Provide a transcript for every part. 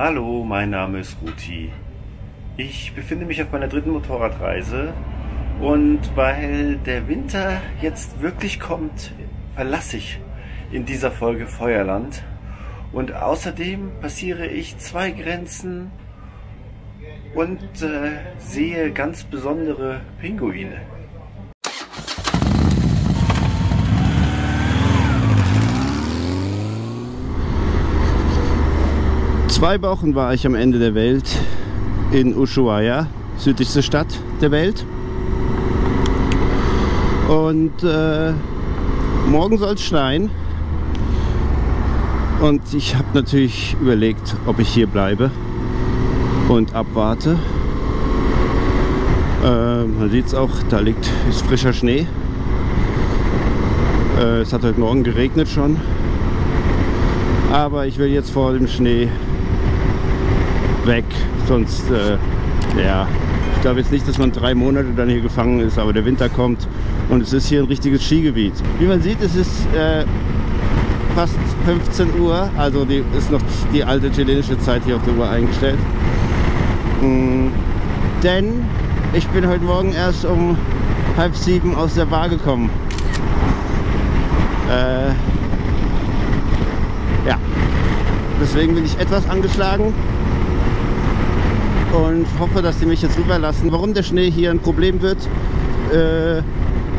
Hallo, mein Name ist Ruti. Ich befinde mich auf meiner dritten Motorradreise und weil der Winter jetzt wirklich kommt, verlasse ich in dieser Folge Feuerland und außerdem passiere ich 2 Grenzen und sehe ganz besondere Pinguine. Zwei Wochen war ich am Ende der Welt in Ushuaia, südlichste Stadt der Welt. Und morgen soll es schneien. Und ich habe natürlich überlegt, ob ich hier bleibe und abwarte. Man sieht es auch, da ist frischer Schnee. Es hat heute Morgen geregnet schon. Aber ich will jetzt vor dem Schnee weg, sonst, ja, ich glaube jetzt nicht, dass man 3 Monate dann hier gefangen ist, aber der Winter kommt und es ist hier ein richtiges Skigebiet. Wie man sieht, es ist fast 15 Uhr, also ist noch die alte chilenische Zeit hier auf der Uhr eingestellt. Denn ich bin heute Morgen erst um 6:30 aus der Bar gekommen. Ja, deswegen bin ich etwas angeschlagen und hoffe, dass die mich jetzt rüberlassen. Warum der Schnee hier ein Problem wird,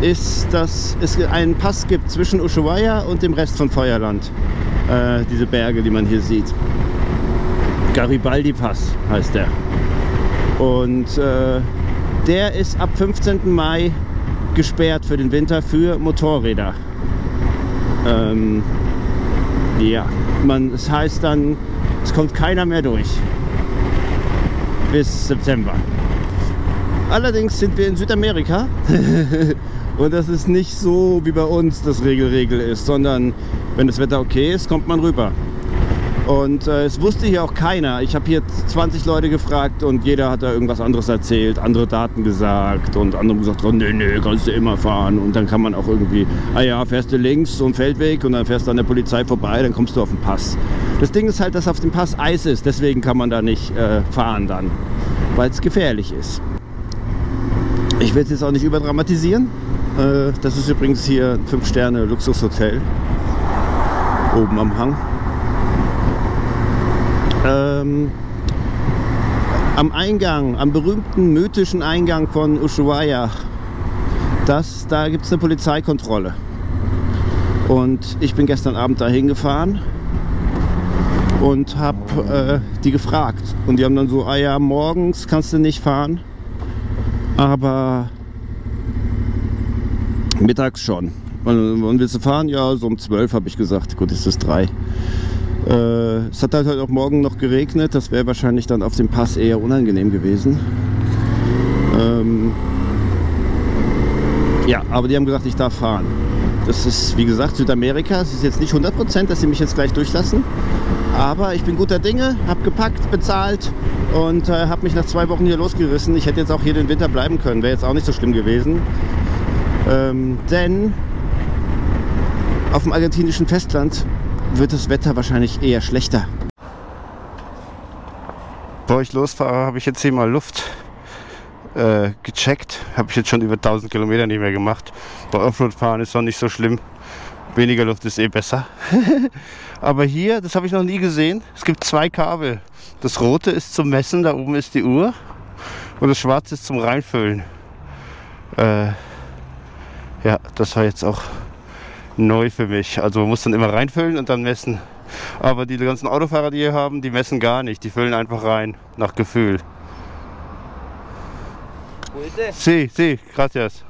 ist, dass es einen Pass gibt zwischen Ushuaia und dem Rest von Feuerland. Diese Berge, die man hier sieht. Garibaldi-Pass heißt der. Und der ist ab 15. Mai gesperrt für den Winter für Motorräder. Ja, das heißt dann, es kommt keiner mehr durch. Bis September. Allerdings sind wir in Südamerika und das ist nicht so wie bei uns das Regel ist, sondern wenn das Wetter okay ist, kommt man rüber. Und es wusste hier auch keiner. Ich habe hier 20 Leute gefragt und jeder hat da irgendwas anderes erzählt, andere Daten gesagt und andere gesagt, oh, nee, kannst du immer fahren. Und dann kann man auch irgendwie, ah ja, fährst du links so einen Feldweg und dann fährst du an der Polizei vorbei, dann kommst du auf den Pass. Das Ding ist halt, dass auf dem Pass Eis ist, deswegen kann man da nicht fahren dann, weil es gefährlich ist. Ich will es jetzt auch nicht überdramatisieren. Das ist übrigens hier ein 5-Sterne-Luxushotel oben am Hang. Am Eingang, am berühmten mythischen Eingang von Ushuaia, da gibt es eine Polizeikontrolle. Und ich bin gestern Abend dahin gefahren und habe die gefragt. Und die haben dann so, ah ja, morgens kannst du nicht fahren, aber mittags schon. Wann willst du fahren? Ja, so um 12 habe ich gesagt. Gut, ist es 3. Es hat halt heute auch morgen noch geregnet, das wäre wahrscheinlich dann auf dem Pass eher unangenehm gewesen. Ja, aber die haben gesagt, ich darf fahren. Das ist, wie gesagt, Südamerika. Es ist jetzt nicht 100%, dass sie mich jetzt gleich durchlassen. Aber ich bin guter Dinge, habe gepackt, bezahlt und habe mich nach 2 Wochen hier losgerissen. Ich hätte jetzt auch hier den Winter bleiben können, wäre jetzt auch nicht so schlimm gewesen. Denn auf dem argentinischen Festland wird das Wetter wahrscheinlich eher schlechter. Bevor ich losfahre, habe ich jetzt hier mal Luft gecheckt. Habe ich jetzt schon über 1000 Kilometer nicht mehr gemacht. Bei Offroad fahren ist noch nicht so schlimm. Weniger Luft ist eh besser. Aber hier, das habe ich noch nie gesehen. Es gibt 2 Kabel. Das rote ist zum Messen, da oben ist die Uhr. Und das schwarze ist zum Reinfüllen. Ja, das war jetzt auch neu für mich. Also man muss dann immer reinfüllen und dann messen. Aber die ganzen Autofahrer, die hier haben, die messen gar nicht. Die füllen einfach rein, nach Gefühl. Sí, gracias.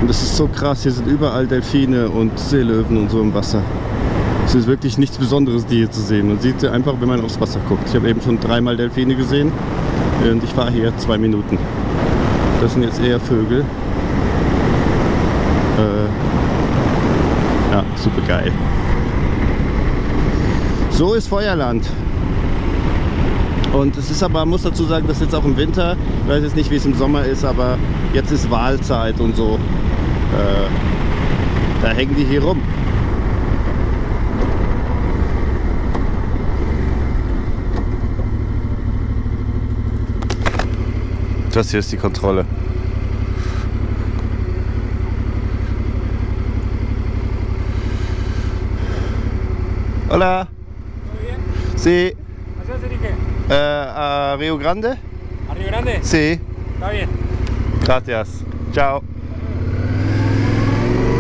Und das ist so krass, hier sind überall Delfine und Seelöwen und so im Wasser. Es ist wirklich nichts Besonderes, die hier zu sehen. Man sieht sie einfach, wenn man aufs Wasser guckt. Ich habe eben schon 3-mal Delfine gesehen und ich war hier 2 Minuten. Das sind jetzt eher Vögel. Ja, super geil. So ist Feuerland. Und es ist aber, man muss dazu sagen, das ist jetzt auch im Winter. Ich weiß jetzt nicht, wie es im Sommer ist, aber jetzt ist Wahlzeit und so. Da hängen die hier rum. Das hier ist die Kontrolle. Hola. Sí. ¿Allá se dirige? A Rio Grande? ¿A Rio Grande? Sí. Está bien. Gracias. Ciao.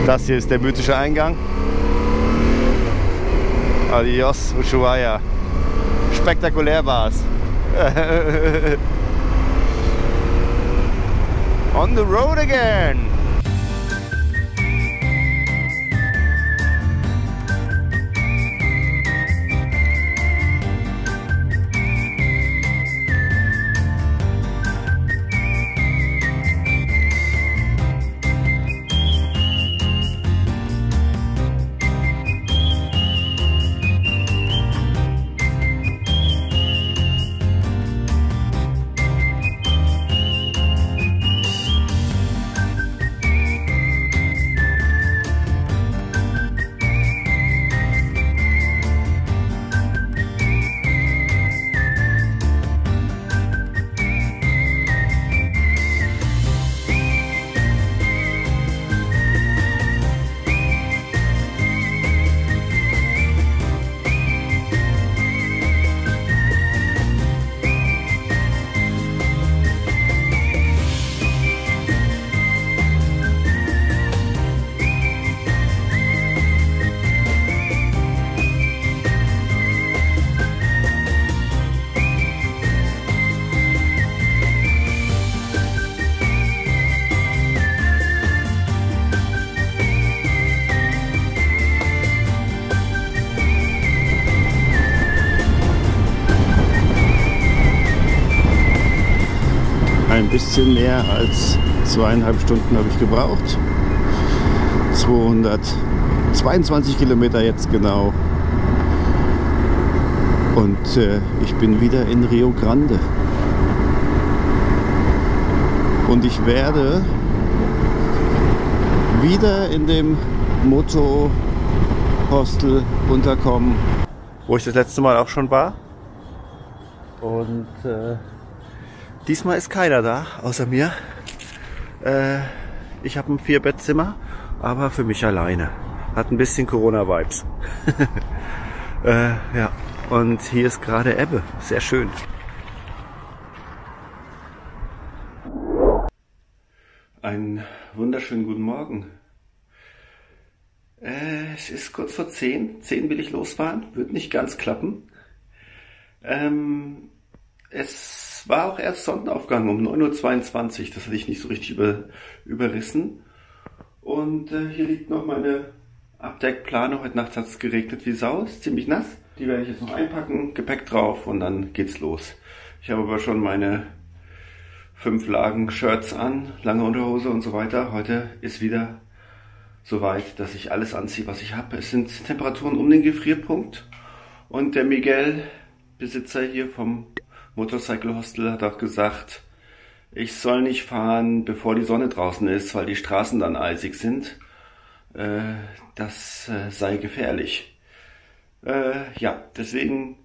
Das hier ist der mythische Eingang. Adios, Ushuaia. Spektakulär war's. On the road again. Ein bisschen mehr als 2,5 Stunden habe ich gebraucht. 222 Kilometer jetzt genau. Und ich bin wieder in Rio Grande. Und ich werde wieder in dem Moto Hostel unterkommen, wo ich das letzte Mal auch schon war. Und diesmal ist keiner da, außer mir. Ich habe ein 4-Bettzimmer, aber für mich alleine. Hat ein bisschen Corona-Vibes. Ja, und hier ist gerade Ebbe. Sehr schön. Einen wunderschönen guten Morgen. Es ist kurz vor 10. 10 will ich losfahren. Wird nicht ganz klappen. Es war auch erst Sonnenaufgang um 9:22 Uhr. Das hatte ich nicht so richtig überrissen. Und hier liegt noch meine Abdeckplane. Heute Nacht hat es geregnet wie Sau. Ist ziemlich nass. Die werde ich jetzt noch einpacken. Gepäck drauf und dann geht's los. Ich habe aber schon meine 5 Lagen Shirts an, lange Unterhose und so weiter. Heute ist wieder soweit, dass ich alles anziehe, was ich habe. Es sind Temperaturen um den Gefrierpunkt. Und der Miguel, Besitzer hier vom Motorcycle Hostel, hat auch gesagt, ich soll nicht fahren, bevor die Sonne draußen ist, weil die Straßen dann eisig sind. Das sei gefährlich. Ja, deswegen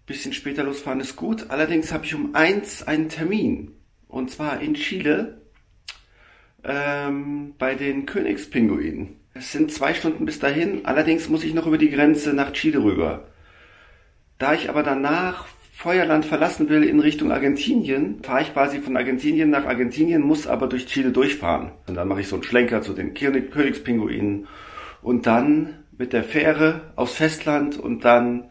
bisschen später losfahren ist gut. Allerdings habe ich um 1 einen Termin. Und zwar in Chile bei den Königspinguinen. Es sind 2 Stunden bis dahin. Allerdings muss ich noch über die Grenze nach Chile rüber. Da ich aber danach Feuerland verlassen will in Richtung Argentinien, fahre ich quasi von Argentinien nach Argentinien, muss aber durch Chile durchfahren. Und dann mache ich so einen Schlenker zu den Königspinguinen und dann mit der Fähre aufs Festland und dann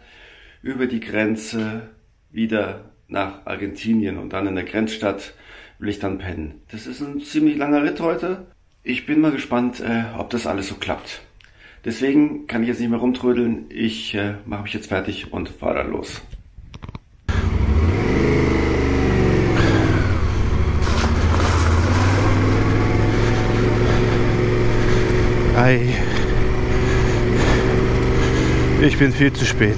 über die Grenze wieder nach Argentinien und dann in der Grenzstadt will ich dann pennen. Das ist ein ziemlich langer Ritt heute. Ich bin mal gespannt, ob das alles so klappt. Deswegen kann ich jetzt nicht mehr rumtrödeln. Ich mache mich jetzt fertig und fahre dann los. Ei. Ich bin viel zu spät.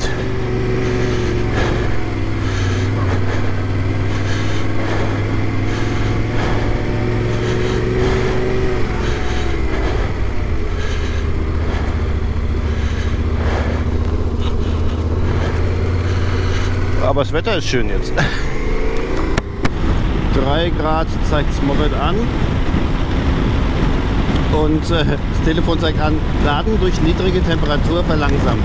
aber das Wetter ist schön jetzt. 3 Grad zeigt das Moped an. Und das Telefon zeigt an, Laden durch niedrige Temperatur verlangsamt.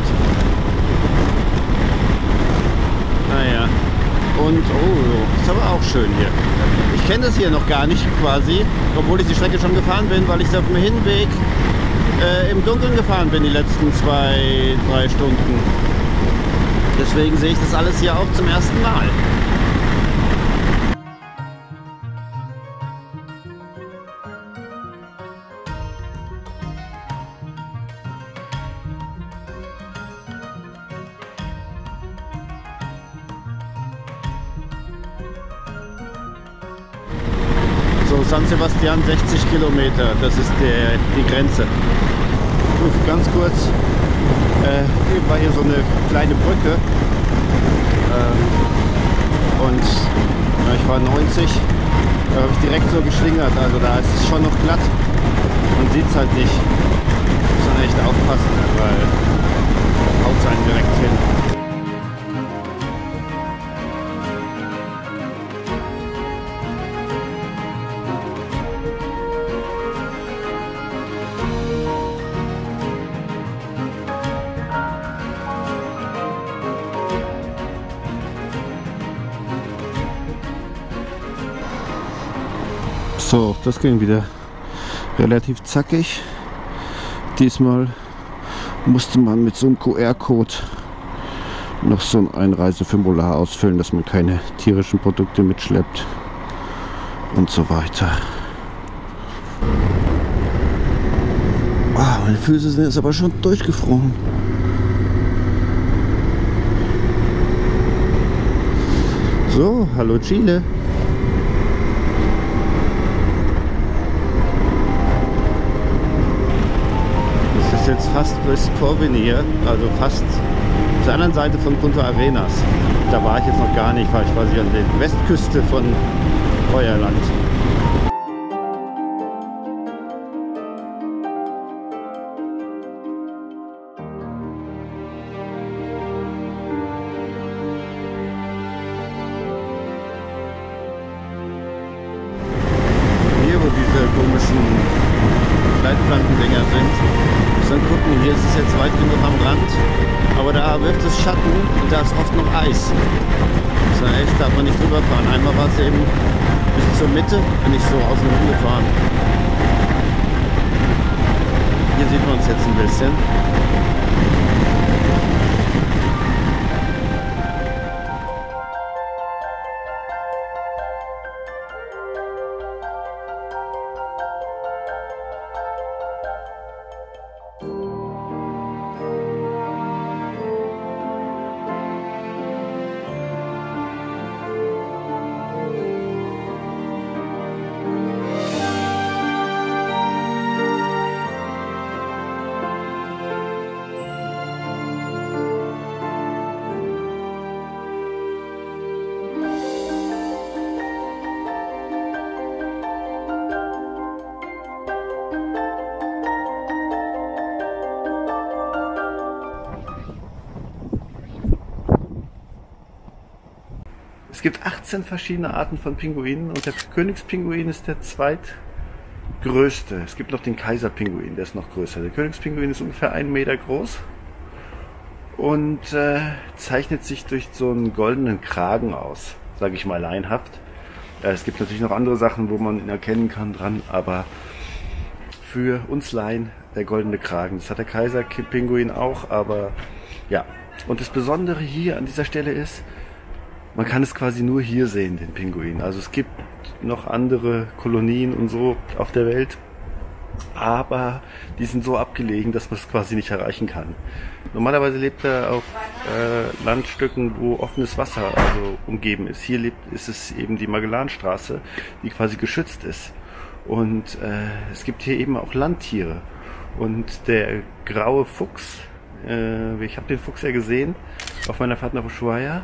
Naja. Und oh, ist aber auch schön hier. Ich kenne das hier noch gar nicht quasi, obwohl ich die Strecke schon gefahren bin, weil ich auf dem Hinweg im Dunkeln gefahren bin die letzten 2-3 Stunden. Deswegen sehe ich das alles hier auch zum ersten Mal. So, San Sebastian 60 Kilometer, das ist die Grenze. Ganz kurz, war hier so eine kleine Brücke und ich war 90, da habe ich direkt so geschlingert, also da ist es schon noch glatt, man sieht es halt nicht, muss man echt aufpassen, weil haut es einen direkt hin. So, das ging wieder relativ zackig. Diesmal musste man mit so einem QR-Code noch so ein Einreiseformular ausfüllen, dass man keine tierischen Produkte mitschleppt und so weiter. Wow, meine Füße sind jetzt aber schon durchgefroren. So, hallo Chile. Jetzt fast bis Porvenir, also fast auf der anderen Seite von Punta Arenas. Da war ich jetzt noch gar nicht, weil ich quasi an der Westküste von Feuerland. Hier, wo diese komischen Leitplankendinger sind. Dann gucken, hier ist es jetzt weit genug am Rand, aber da wirft es Schatten und da ist oft noch Eis. Das heißt, darf man nicht drüber fahren. Einmal war es eben bis zur Mitte, bin ich so außen rumgefahren. Hier sieht man uns jetzt ein bisschen. Es gibt 18 verschiedene Arten von Pinguinen und der Königspinguin ist der zweitgrößte. Es gibt noch den Kaiserpinguin, der ist noch größer. Der Königspinguin ist ungefähr 1 Meter groß und zeichnet sich durch so einen goldenen Kragen aus, sage ich mal laienhaft. Es gibt natürlich noch andere Sachen, wo man ihn erkennen kann dran, aber für uns Laien der goldene Kragen. Das hat der Kaiserpinguin auch, aber ja. Und das Besondere hier an dieser Stelle ist, man kann es quasi nur hier sehen, den Pinguin. Also es gibt noch andere Kolonien und so auf der Welt, aber die sind so abgelegen, dass man es quasi nicht erreichen kann. Normalerweise lebt er auf Landstücken, wo offenes Wasser also umgeben ist. Hier ist es eben die Magellanstraße, die quasi geschützt ist. Und es gibt hier eben auch Landtiere. Und der graue Fuchs, ich habe den Fuchs ja gesehen auf meiner Fahrt nach Ushuaia,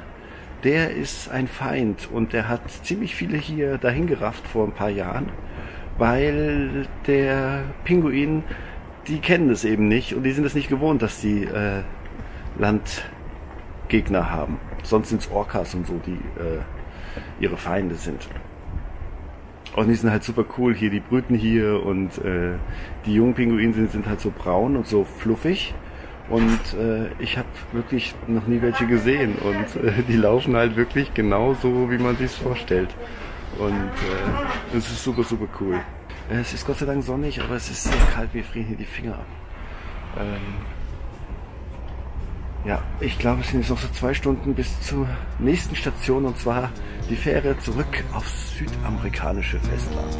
der ist ein Feind und der hat ziemlich viele hier dahin gerafft vor ein paar Jahren, weil der Pinguin, die kennen das eben nicht und die sind es nicht gewohnt, dass die Gegner haben. Sonst sind es Orcas und so, die ihre Feinde sind. Und die sind halt super cool hier, die brüten hier und die jungen Pinguine sind halt so braun und so fluffig. Und ich habe wirklich noch nie welche gesehen und die laufen halt wirklich genauso, wie man sich vorstellt. Und es ist super, super cool. Es ist Gott sei Dank sonnig, aber es ist sehr kalt, mir frieren hier die Finger ab. Ja, ich glaube, es sind jetzt noch so 2 Stunden bis zur nächsten Station, und zwar die Fähre zurück aufs südamerikanische Festland.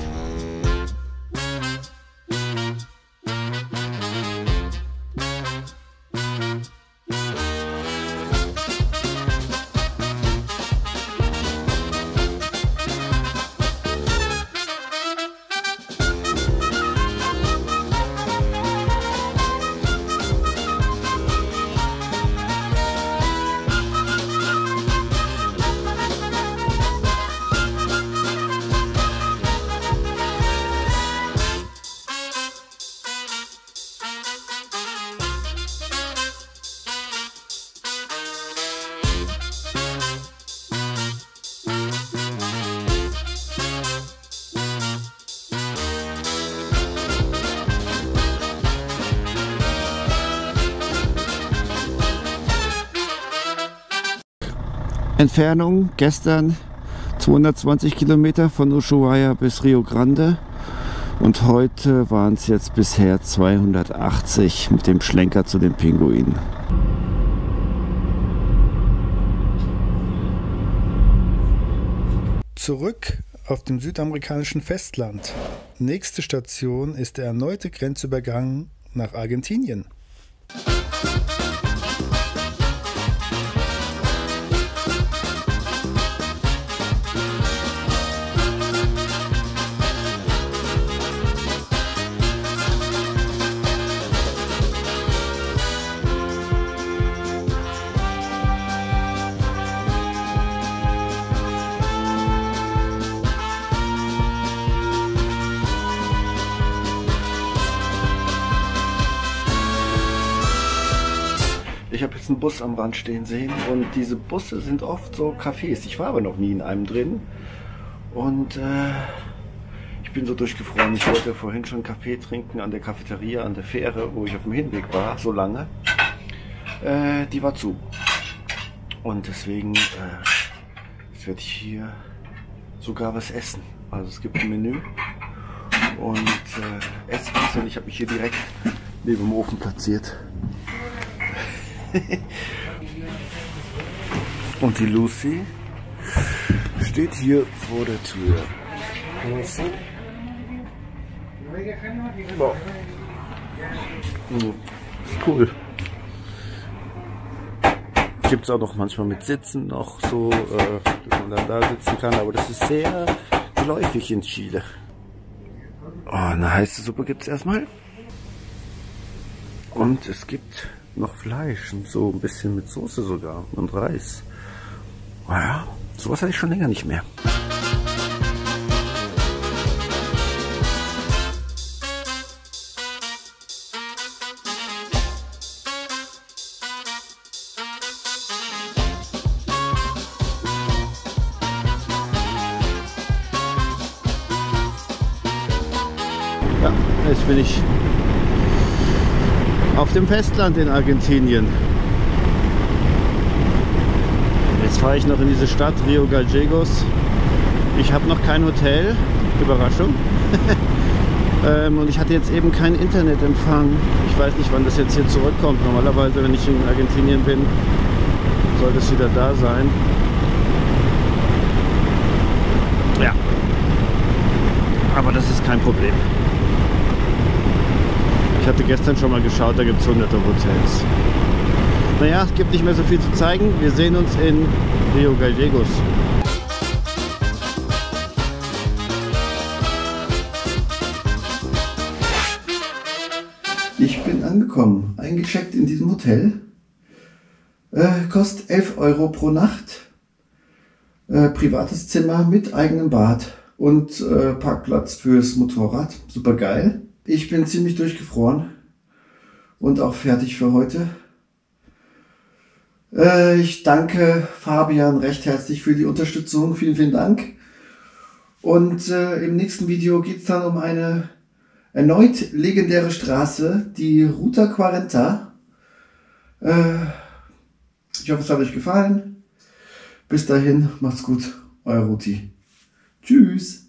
Entfernung gestern 220 Kilometer von Ushuaia bis Rio Grande und heute waren es jetzt bisher 280 mit dem Schlenker zu den Pinguinen. Zurück auf dem südamerikanischen Festland. Nächste Station ist der erneute Grenzübergang nach Argentinien. Ich habe jetzt einen Bus am Rand stehen sehen und diese Busse sind oft so Cafés. Ich war aber noch nie in einem drin und ich bin so durchgefroren. Ich wollte vorhin schon Kaffee trinken an der Cafeteria, an der Fähre, wo ich auf dem Hinweg war, so lange. Die war zu. Und deswegen jetzt werde ich hier sogar was essen. Also es gibt ein Menü und essen was und ich habe mich hier direkt neben dem Ofen platziert. Und die Lucy steht hier vor der Tür. Wow. Ist cool. Gibt es auch noch manchmal mit Sitzen noch so, dass man dann da sitzen kann, aber das ist sehr geläufig in Chile. Oh, eine heiße Suppe gibt es erstmal. Und es gibt noch Fleisch und so ein bisschen mit Soße sogar und Reis. Naja, sowas hatte ich schon länger nicht mehr. Ja, jetzt bin ich auf dem Festland in Argentinien. Jetzt fahre ich noch in diese Stadt Rio Gallegos. Ich habe noch kein Hotel, Überraschung. Und ich hatte jetzt eben keinen Internetempfang. Ich weiß nicht, wann das jetzt hier zurückkommt. Normalerweise, wenn ich in Argentinien bin, sollte es wieder da sein. Ja, aber das ist kein Problem. Ich hatte gestern schon mal geschaut, da gibt es hunderte Hotels. Naja, es gibt nicht mehr so viel zu zeigen. Wir sehen uns in Rio Gallegos. Ich bin angekommen, eingecheckt in diesem Hotel. Kostet 11 Euro pro Nacht. Privates Zimmer mit eigenem Bad und Parkplatz fürs Motorrad. Super geil. Ich bin ziemlich durchgefroren und auch fertig für heute. Ich danke Fabian recht herzlich für die Unterstützung. Vielen, vielen Dank. Und im nächsten Video geht es dann um eine erneut legendäre Straße, die Ruta 40. Ich hoffe, es hat euch gefallen. Bis dahin, macht's gut, euer Ruti. Tschüss.